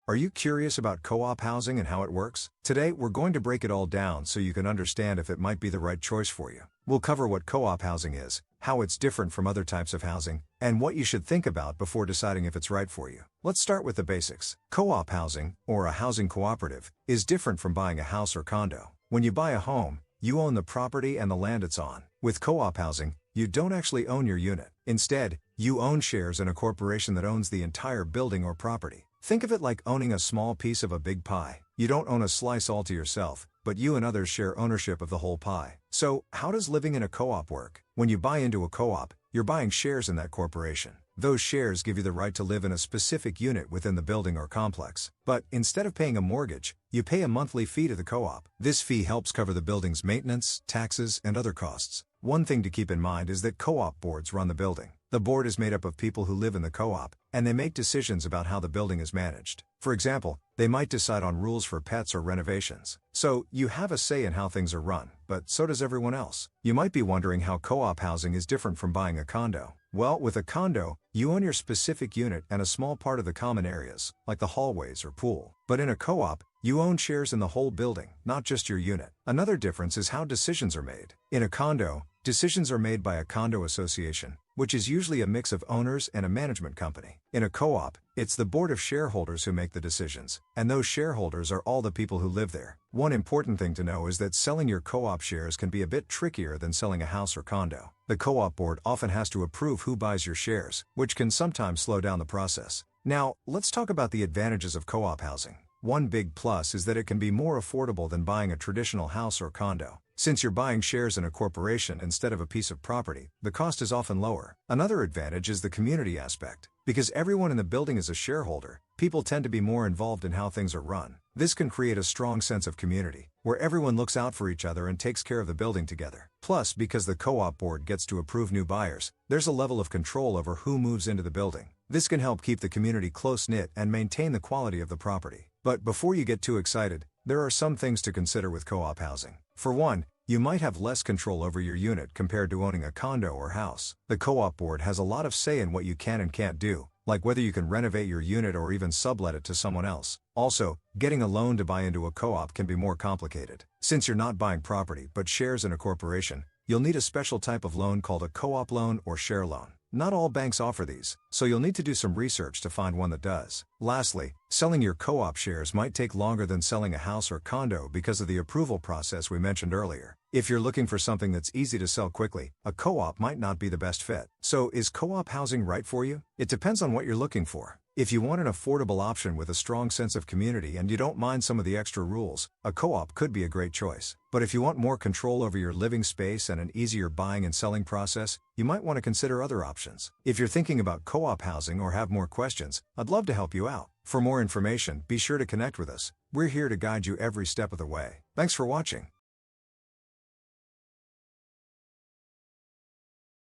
Are you curious about co-op housing and how it works? Today, we're going to break it all down so you can understand if it might be the right choice for you. We'll cover what co-op housing is, how it's different from other types of housing, and what you should think about before deciding if it's right for you. Let's start with the basics. Co-op housing, or a housing cooperative, is different from buying a house or condo. When you buy a home, you own the property and the land it's on. With co-op housing, you don't actually own your unit. Instead, you own shares in a corporation that owns the entire building or property. Think of it like owning a small piece of a big pie. You don't own a slice all to yourself, but you and others share ownership of the whole pie. So, how does living in a co-op work? When you buy into a co-op, you're buying shares in that corporation. Those shares give you the right to live in a specific unit within the building or complex. But instead of paying a mortgage, you pay a monthly fee to the co-op. This fee helps cover the building's maintenance, taxes, and other costs. One thing to keep in mind is that co-op boards run the building. The board is made up of people who live in the co-op, and they make decisions about how the building is managed. For example, they might decide on rules for pets or renovations. So, you have a say in how things are run, but so does everyone else. You might be wondering how co-op housing is different from buying a condo. Well, with a condo, you own your specific unit and a small part of the common areas, like the hallways or pool. But in a co-op, you own shares in the whole building, not just your unit. Another difference is how decisions are made. In a condo, decisions are made by a condo association, which is usually a mix of owners and a management company. In a co-op, it's the board of shareholders who make the decisions, and those shareholders are all the people who live there. One important thing to know is that selling your co-op shares can be a bit trickier than selling a house or condo. The co-op board often has to approve who buys your shares, which can sometimes slow down the process. Now, let's talk about the advantages of co-op housing. One big plus is that it can be more affordable than buying a traditional house or condo. Since you're buying shares in a corporation instead of a piece of property, the cost is often lower. Another advantage is the community aspect. Because everyone in the building is a shareholder, people tend to be more involved in how things are run. This can create a strong sense of community, where everyone looks out for each other and takes care of the building together. Plus, because the co-op board gets to approve new buyers, there's a level of control over who moves into the building. This can help keep the community close-knit and maintain the quality of the property. But before you get too excited, there are some things to consider with co-op housing. For one, you might have less control over your unit compared to owning a condo or house. The co-op board has a lot of say in what you can and can't do, like whether you can renovate your unit or even sublet it to someone else. Also, getting a loan to buy into a co-op can be more complicated. Since you're not buying property but shares in a corporation, you'll need a special type of loan called a co-op loan or share loan. Not all banks offer these, so you'll need to do some research to find one that does. Lastly, selling your co-op shares might take longer than selling a house or condo because of the approval process we mentioned earlier. If you're looking for something that's easy to sell quickly, a co-op might not be the best fit. So, is co-op housing right for you? It depends on what you're looking for. If you want an affordable option with a strong sense of community and you don't mind some of the extra rules, a co-op could be a great choice. But if you want more control over your living space and an easier buying and selling process, you might want to consider other options. If you're thinking about co-op housing or have more questions, I'd love to help you out. For more information, be sure to connect with us. We're here to guide you every step of the way. Thanks for watching.